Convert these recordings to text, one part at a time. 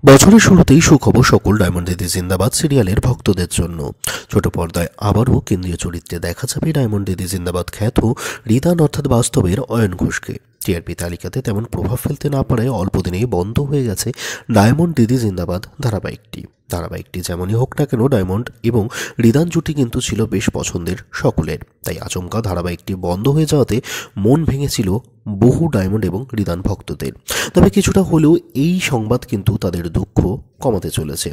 বছরের শুরুতেই সুখবর সকল ডায়মন্ড দিদি জিন্দাবাদ সিরিয়ালের ভক্তদের জন্য। ছোট পর্দায় আবারও কেন্দ্রীয় চরিত্রে দেখা যাবে ডায়মন্ড দিদি জিন্দাবাদ খ্যাত রিদান অর্থাৎ বাস্তবের অয়ন ঘোষকে। টিআরপি তালিকাতে তেমন প্রভাব ফেলতে না পারায় অল্প দিনেই বন্ধ হয়ে গেছে ডায়মন্ড দিদি জিন্দাবাদ ধারাবাহিকটি যেমনই হোক না কেন ডায়মন্ড এবং রিদান জুটি কিন্তু ছিল বেশ পছন্দের সকলের। তাই আচমকা ধারাবাহিকটি বন্ধ হয়ে যাওয়াতে মন ভেঙেছিল বহু ডায়মন্ড এবং রিদান ভক্তদের। তবে কিছুটা হলেও এই সংবাদ কিন্তু তাদের দুঃখ কমাতে চলেছে।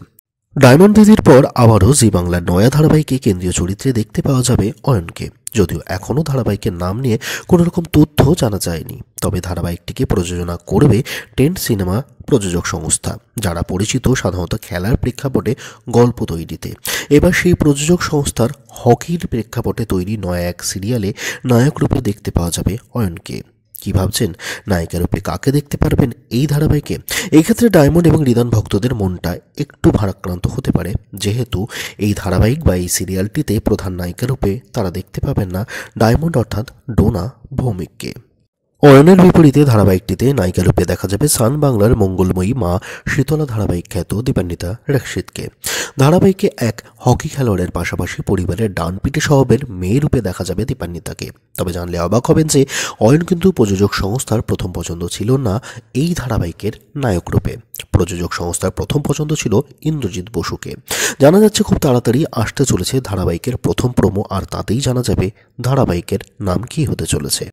ডায়মন্ড দিদির পর আবারও জি বাংলার নয়া ধারাবাহিকে কেন্দ্রীয় চরিত্রে দেখতে পাওয়া যাবে অয়নকে। যদিও এখনও ধারাবাহিকের নাম নিয়ে কোনো রকম তথ্য জানা যায়নি, তবে ধারাবাহিকটিকে প্রযোজনা করবে টেন্ট সিনেমা প্রযোজক সংস্থা, যারা পরিচিত সাধারণত খেলার প্রেক্ষাপটে গল্প তৈরিতে। এবার সেই প্রযোজক সংস্থার হকির প্রেক্ষাপটে তৈরি নয়া এক সিরিয়ালে নায়ক রূপে দেখতে পাওয়া যাবে অয়নকে। কি ভাবছেন, নায়িকা রূপে কাকে দেখতে পারবেন এই ধারাবাহিকে? এই ক্ষেত্রে ডায়মন্ড এবং রিদান ভক্তদের মনটা একটু ভারাক্রান্ত হতে পারে, যেহেতু এই ধারাবাহিক বা এই সিরিয়ালটিতে প্রধান নায়িকা রূপে তারা দেখতে পাবেন না ডায়মন্ড অর্থাৎ ডোনা ভৌমিককে। অয়নের বিপরীতে ধারাবাহিকটিতে নায়িকা রূপে দেখা যাবে সান বাংলার মঙ্গলময়ী মা শীতলা ধারাবাহিক খ্যাত দীপান্বিতা রাশিদকে। ধারাবাহিকে এক হকি খেলোয়াড়ের পাশাপাশি পরিবারের ডানপিটে স্বভাবের মেয়ে রূপে দেখা যাবে দীপান্বিতাকে। তবে জানলে অবাক হবেন যে অয়ন কিন্তু প্রযোজক সংস্থার প্রথম পছন্দ ছিল না এই ধারাবাহিকের নায়ক রূপে। প্রযোজক সংস্থার প্রথম পছন্দ ছিল ইন্দ্রজিৎ বসুকে। জানা যাচ্ছে খুব তাড়াতাড়ি আসতে চলেছে ধারাবাহিকের প্রথম প্রোমো, আর তাতেই জানা যাবে ধারাবাহিকের নাম কী হতে চলেছে।